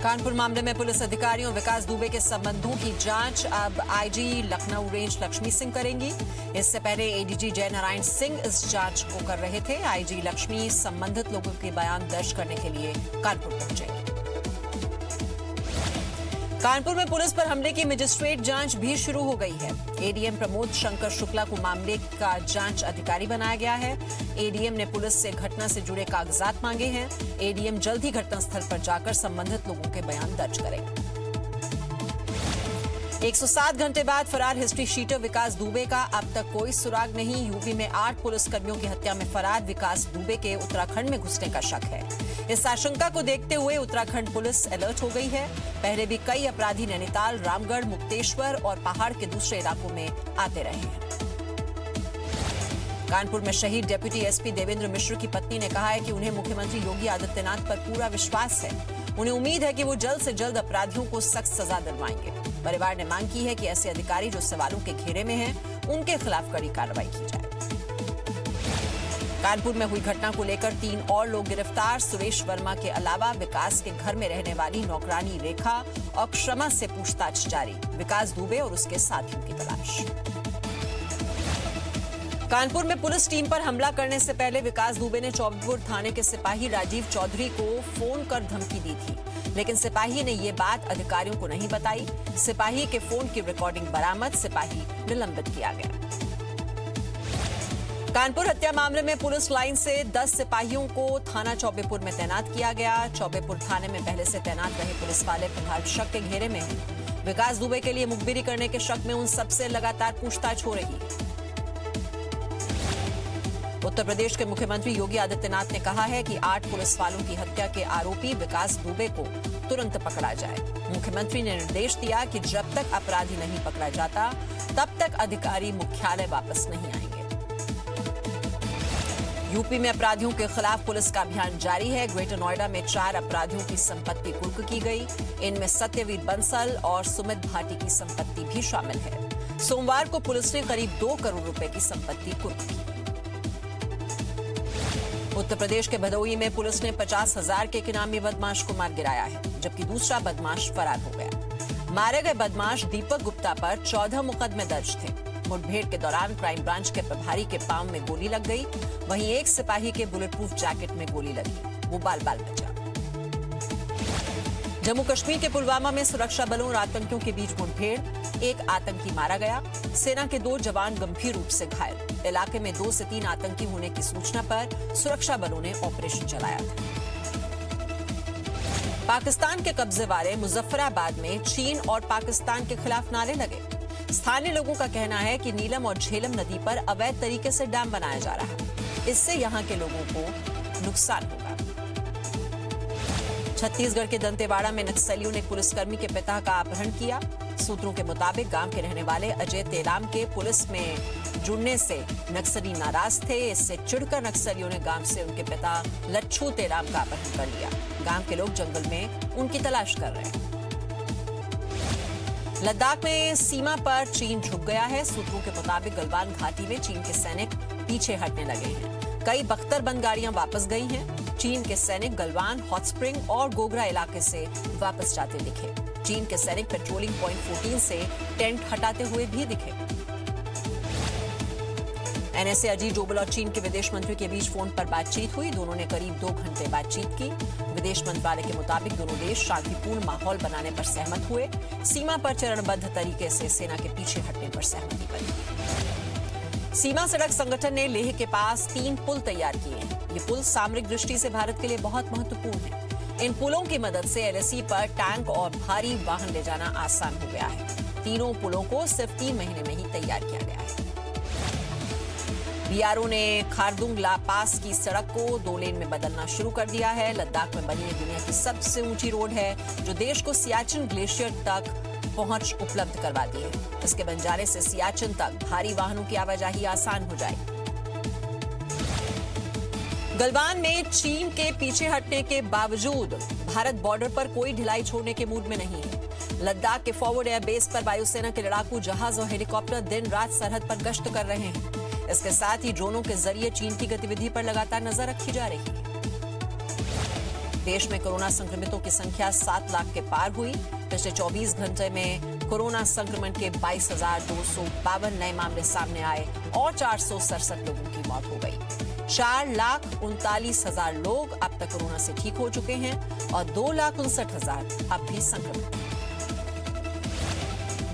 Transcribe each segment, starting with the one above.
कानपुर मामले में पुलिस अधिकारियों विकास दुबे के संबंधों की जांच अब आईजी लखनऊ रेंज लक्ष्मी सिंह करेंगी। इससे पहले एडीजी जय नारायण सिंह इस जांच को कर रहे थे। आईजी लक्ष्मी संबंधित लोगों के बयान दर्ज करने के लिए कानपुर पहुंचे। कानपुर में पुलिस पर हमले की मजिस्ट्रेट जांच भी शुरू हो गई है। एडीएम प्रमोद शंकर शुक्ला को मामले का जांच अधिकारी बनाया गया है। एडीएम ने पुलिस से घटना से जुड़े कागजात मांगे हैं। एडीएम जल्द ही घटनास्थल पर जाकर संबंधित लोगों के बयान दर्ज करेंगे। 107 घंटे बाद फरार हिस्ट्री शीटर विकास दुबे का अब तक कोई सुराग नहीं। यूपी में 8 पुलिसकर्मियों की हत्या में फरार विकास दुबे के उत्तराखंड में घुसने का शक है। इस आशंका को देखते हुए उत्तराखंड पुलिस अलर्ट हो गई है। पहले भी कई अपराधी नैनीताल, रामगढ़, मुक्तेश्वर और पहाड़ के दूसरे इलाकों में आते रहे हैं। कानपुर में शहीद डिप्टी एसपी देवेंद्र मिश्र की पत्नी ने कहा है कि उन्हें मुख्यमंत्री योगी आदित्यनाथ पर पूरा विश्वास है। उन्हें उम्मीद है कि वो जल्द से जल्द अपराधियों को सख्त सजा दिलवाएंगे। परिवार ने मांग की है कि ऐसे अधिकारी जो सवालों के घेरे में हैं, उनके खिलाफ कड़ी कार्रवाई की जाए। कानपुर में हुई घटना को लेकर 3 और लोग गिरफ्तार। सुरेश वर्मा के अलावा विकास के घर में रहने वाली नौकरानी रेखा और क्षमा से पूछताछ जारी। विकास दुबे और उसके साथियों की तलाश। कानपुर में पुलिस टीम पर हमला करने से पहले विकास दुबे ने चौबेपुर थाने के सिपाही राजीव चौधरी को फोन कर धमकी दी थी, लेकिन सिपाही ने ये बात अधिकारियों को नहीं बताई। सिपाही के फोन की रिकॉर्डिंग बरामद, सिपाही निलंबित किया गया। कानपुर हत्या मामले में पुलिस लाइन से 10 सिपाहियों को थाना चौबेपुर में तैनात किया गया। चौबेपुर थाने में पहले से तैनात रहे पुलिस वाले फिलहाल शक के घेरे में हैं। विकास दुबे के लिए मुखबिरी करने के शक में उन सबसे लगातार पूछताछ हो रही है। उत्तर प्रदेश के मुख्यमंत्री योगी आदित्यनाथ ने कहा है कि 8 पुलिस वालों की हत्या के आरोपी विकास दुबे को तुरंत पकड़ा जाए। मुख्यमंत्री ने निर्देश दिया कि जब तक अपराधी नहीं पकड़ा जाता, तब तक अधिकारी मुख्यालय वापस नहीं आएंगे। यूपी में अपराधियों के खिलाफ पुलिस का अभियान जारी है। ग्रेटर नोएडा में 4 अपराधियों की संपत्ति कुर्क की गई। इनमें सत्यवीर बंसल और सुमित भाटी की संपत्ति भी शामिल है। सोमवार को पुलिस ने करीब 2 करोड़ रुपए की संपत्ति कुर्क की। उत्तर प्रदेश के भदोही में पुलिस ने 50,000 के एक इनामी बदमाश को मार गिराया है, जबकि दूसरा बदमाश फरार हो गया। मारे गए बदमाश दीपक गुप्ता पर 14 मुकदमे दर्ज थे। मुठभेड़ के दौरान क्राइम ब्रांच के प्रभारी के पांव में गोली लग गई। वहीं एक सिपाही के बुलेट प्रूफ जैकेट में गोली लगी, वो बाल बाल बचा। जम्मू कश्मीर के पुलवामा में सुरक्षा बलों और आतंकियों के बीच मुठभेड़, एक आतंकी मारा गया। सेना के 2 जवान गंभीर रूप से घायल। इलाके में 2 से 3 आतंकी होने की सूचना पर सुरक्षा बलों ने ऑपरेशन चलाया था। पाकिस्तान के कब्जे वाले मुजफ्फराबाद में चीन और पाकिस्तान के खिलाफ नारे लगे। स्थानीय लोगों का कहना है कि नीलम और झेलम नदी पर अवैध तरीके से डैम बनाया जा रहा है। इससे यहां के लोगों को नुकसान होगा। छत्तीसगढ़ के दंतेवाड़ा में नक्सलियों ने पुलिसकर्मी के पिता का अपहरण किया। सूत्रों के मुताबिक गांव के रहने वाले अजय तेलाम के पुलिस में जुड़ने से नक्सली नाराज थे। इससे चिढ़कर नक्सलियों ने गांव से उनके पिता लच्छू तेलाम का अपहरण कर लिया। गांव के लोग जंगल में उनकी तलाश कर रहे हैं। लद्दाख में सीमा पर चीन झुक गया है। सूत्रों के मुताबिक गलवान घाटी में चीन के सैनिक पीछे हटने लगे हैं। कई बख्तरबंद गाड़ियां वापस गई हैं। चीन के सैनिक गलवान, हॉट स्प्रिंग और गोगरा इलाके से वापस जाते दिखे। चीन के सैनिक पेट्रोलिंग पॉइंट 14 से टेंट हटाते हुए भी दिखे। एनएसए अजीत डोभाल और चीन के विदेश मंत्री के बीच फोन पर बातचीत हुई। दोनों ने करीब 2 घंटे बातचीत की। विदेश मंत्रालय के मुताबिक दोनों देश शांतिपूर्ण माहौल बनाने पर सहमत हुए। सीमा पर चरणबद्ध तरीके से सेना के पीछे हटने पर सहमति बनी। सीमा सड़क संगठन ने लेह के पास 3 पुल तैयार किए हैं। ये पुल सामरिक दृष्टि से भारत के लिए बहुत महत्वपूर्ण है। इन पुलों की मदद से एलएसी पर टैंक और भारी वाहन ले जाना आसान हो गया है। तीनों पुलों को सिर्फ 3 महीने में ही तैयार किया गया है। बीआरओ ने खारदुंग ला पास की सड़क को 2 लेन में बदलना शुरू कर दिया है। लद्दाख में बनी ये दुनिया की सबसे ऊंची रोड है, जो देश को सियाचिन ग्लेशियर तक पहुंच उपलब्ध करवाती है। इसके बन जाने से सियाचिन तक भारी वाहनों की आवाजाही आसान हो जाएगी। गलवान में चीन के पीछे हटने के बावजूद भारत बॉर्डर पर कोई ढिलाई छोड़ने के मूड में नहीं है। लद्दाख के फॉरवर्ड एयर बेस पर वायुसेना के लड़ाकू जहाज और हेलीकॉप्टर दिन रात सरहद पर गश्त कर रहे हैं। इसके साथ ही ड्रोनों के जरिए चीन की गतिविधि पर लगातार नजर रखी जा रही है। देश में कोरोना संक्रमितों की संख्या 7 लाख के पार हुई। पिछले 24 घंटे में कोरोना संक्रमण के 22,252 नए मामले सामने आए और 467 लोगों की मौत हो गई। 4,39,000 लोग अब तक कोरोना से ठीक हो चुके हैं और 2,59,000 अब भी संक्रमित हैं।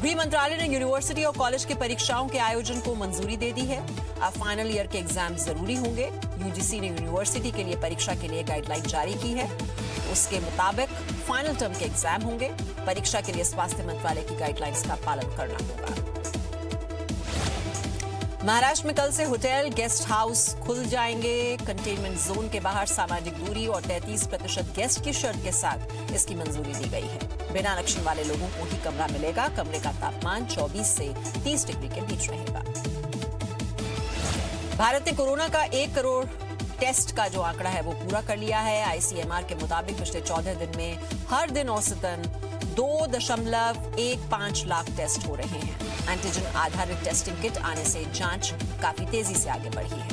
गृह मंत्रालय ने यूनिवर्सिटी और कॉलेज की परीक्षाओं के आयोजन को मंजूरी दे दी है। अब फाइनल ईयर के एग्जाम जरूरी होंगे। यूजीसी ने यूनिवर्सिटी के लिए परीक्षा के लिए गाइडलाइन जारी की है। उसके मुताबिक फाइनल टर्म के एग्जाम होंगे। परीक्षा के लिए स्वास्थ्य मंत्रालय की गाइडलाइंस का पालन करना होगा। महाराष्ट्र में कल से होटल, गेस्ट हाउस खुल जाएंगे। कंटेनमेंट जोन के बाहर सामाजिक दूरी और 33% गेस्ट की शर्त के साथ इसकी मंजूरी दी गई है। बिना लक्षण वाले लोगों को ही कमरा मिलेगा। कमरे का तापमान 24 से 30 डिग्री के बीच रहेगा। भारत ने कोरोना का 1 करोड़ टेस्ट का जो आंकड़ा है वो पूरा कर लिया है। आईसीएमआर के मुताबिक पिछले 14 दिन में हर दिन औसतन 2.15 लाख टेस्ट हो रहे हैं। एंटीजन आधारित टेस्टिंग किट आने से जांच काफी तेजी से आगे बढ़ी है।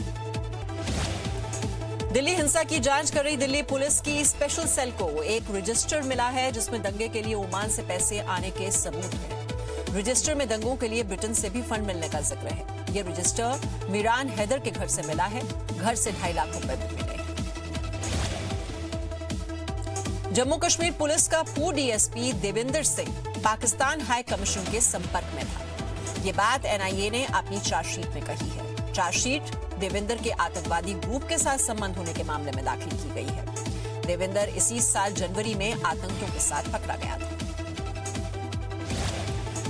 दिल्ली हिंसा की जांच कर रही दिल्ली पुलिस की स्पेशल सेल को एक रजिस्टर मिला है जिसमें दंगे के लिए ओमान से पैसे आने के सबूत हैं। रजिस्टर में दंगों के लिए ब्रिटेन से भी फंड मिलने का जिक्र है। ये रजिस्टर मीरान हैदर के घर से मिला है। घर से 2.5 लाख रुपए भी मिले हैं। जम्मू कश्मीर पुलिस का पूर्व DSP Devinder Singh Pakistan high commission के संपर्क में था। ये बात एनआईए ने अपनी चार्जशीट में कही है। चार्जशीट देविंदर के आतंकवादी ग्रुप के साथ संबंध होने के मामले में दाखिल की गई है। देविंदर इसी साल जनवरी में आतंकियों के साथ पकड़ा गया था।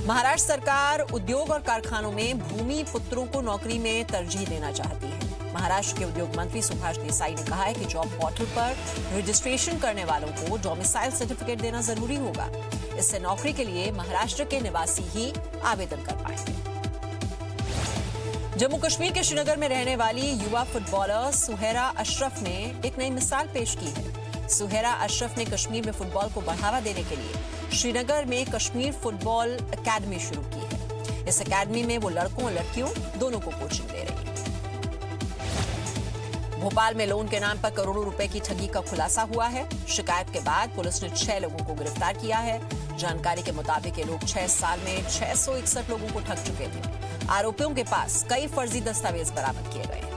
महाराष्ट्र सरकार उद्योग और कारखानों में भूमि पुत्रों को नौकरी में तरजीह देना चाहती है। महाराष्ट्र के उद्योग मंत्री सुभाष देसाई ने कहा है कि जॉब पोर्टल पर रजिस्ट्रेशन करने वालों को डोमिसाइल सर्टिफिकेट देना जरूरी होगा। इससे नौकरी के लिए महाराष्ट्र के निवासी ही आवेदन कर पाएंगे। जम्मू कश्मीर के श्रीनगर में रहने वाली युवा फुटबॉलर सुहैरा अशरफ ने एक नई मिसाल पेश की है। सुहैरा अशरफ ने कश्मीर में फुटबॉल को बढ़ावा देने के लिए श्रीनगर में कश्मीर फुटबॉल अकेडमी शुरू की है। इस अकेडमी में वो लड़कों और लड़कियों दोनों को कोचिंग दे रही है। भोपाल में लोन के नाम पर करोड़ों रुपए की ठगी का खुलासा हुआ है। शिकायत के बाद पुलिस ने 6 लोगों को गिरफ्तार किया है। जानकारी के मुताबिक ये लोग 6 साल में 661 लोगों को ठग चुके थे। आरोपियों के पास कई फर्जी दस्तावेज बरामद किए गए हैं।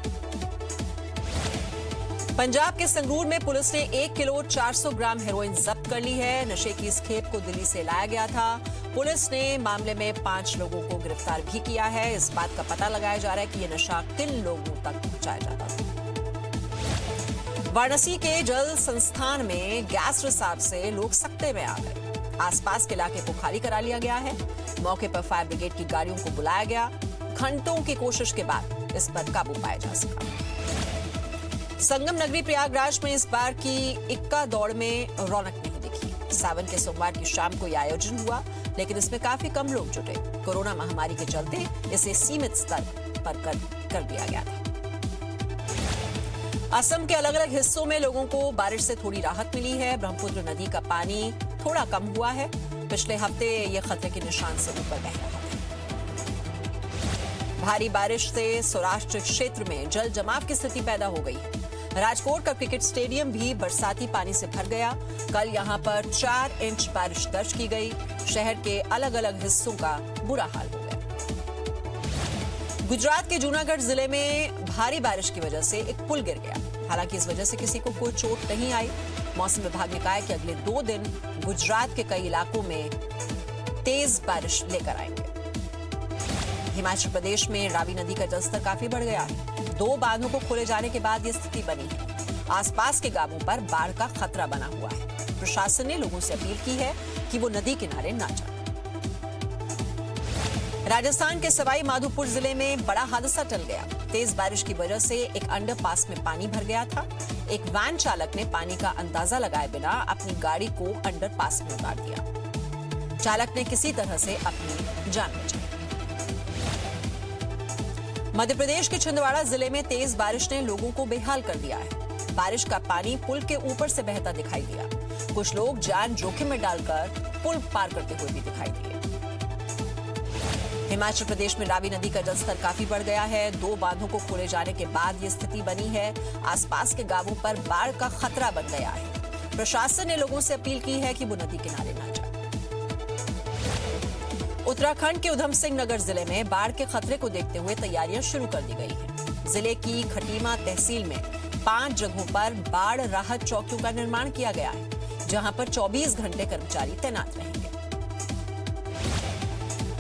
पंजाब के संगरूर में पुलिस ने 1 किलो 400 ग्राम हेरोइन जब्त कर ली है। नशे की इस खेप को दिल्ली से लाया गया था। पुलिस ने मामले में 5 लोगों को गिरफ्तार भी किया है। इस बात का पता लगाया जा रहा है कि यह नशा किन लोगों तक पहुंचाया जाता था। वाराणसी के जल संस्थान में गैस रिसाव से लोग सकते में आ गए। आसपास के इलाके को खाली करा लिया गया है। मौके पर फायर ब्रिगेड की गाड़ियों को बुलाया गया। घंटों की कोशिश के बाद इस पर काबू पाया जा सका। संगम नगरी प्रयागराज में इस बार की इक्का दौड़ में रौनक नहीं दिखी। सावन के सोमवार की शाम को यह आयोजन हुआ, लेकिन इसमें काफी कम लोग जुटे। कोरोना महामारी के चलते इसे सीमित स्तर पर कर दिया गया था। असम के अलग अलग हिस्सों में लोगों को बारिश से थोड़ी राहत मिली है। ब्रह्मपुत्र नदी का पानी थोड़ा कम हुआ है। पिछले हफ्ते यह खतरे के निशान से ऊपर बह रहा था। भारी बारिश से सौराष्ट्र क्षेत्र में जल जमाव की स्थिति पैदा हो गई है। राजकोट का क्रिकेट स्टेडियम भी बरसाती पानी से भर गया। कल यहां पर 4 इंच बारिश दर्ज की गई। शहर के अलग अलग हिस्सों का बुरा हाल हो गया। गुजरात के जूनागढ़ जिले में भारी बारिश की वजह से एक पुल गिर गया। हालांकि इस वजह से किसी को कोई चोट नहीं आई। मौसम विभाग ने कहा है कि अगले 2 दिन गुजरात के कई इलाकों में तेज बारिश लेकर आएंगे। हिमाचल प्रदेश में रावी नदी का जलस्तर काफी बढ़ गया है। 2 बांधों को खोले जाने के बाद यह स्थिति बनी है। आसपास के गांवों पर बाढ़ का खतरा बना हुआ है। प्रशासन ने लोगों से अपील की है कि वो नदी किनारे न जाएं। राजस्थान के सवाई माधोपुर जिले में बड़ा हादसा टल गया। तेज बारिश की वजह से एक अंडरपास में पानी भर गया था। एक वैन चालक ने पानी का अंदाजा लगाए बिना अपनी गाड़ी को अंडरपास में उतार दिया। चालक ने किसी तरह से अपनी जान बचाई। मध्य प्रदेश के छिंदवाड़ा जिले में तेज बारिश ने लोगों को बेहाल कर दिया है। बारिश का पानी पुल के ऊपर से बहता दिखाई दिया। कुछ लोग जान जोखिम में डालकर पुल पार करते हुए भी दिखाई दिए। हिमाचल प्रदेश में रावी नदी का जलस्तर काफी बढ़ गया है। 2 बांधों को खोले जाने के बाद ये स्थिति बनी है। आसपास के गांवों पर बाढ़ का खतरा बन गया है। प्रशासन ने लोगों से अपील की है कि वो नदी किनारे न जाए। उत्तराखंड के उधम सिंह नगर जिले में बाढ़ के खतरे को देखते हुए तैयारियां शुरू कर दी गई हैं। जिले की खटीमा तहसील में 5 जगहों पर बाढ़ राहत चौकियों का निर्माण किया गया है, जहां पर 24 घंटे कर्मचारी तैनात रहेंगे।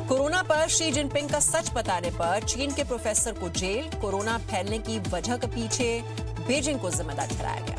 कोरोना पर शी जिनपिंग का सच बताने पर चीन के प्रोफेसर को जेल। कोरोना फैलने की वजह के पीछे बीजिंग को जिम्मेदार ठहराया गया।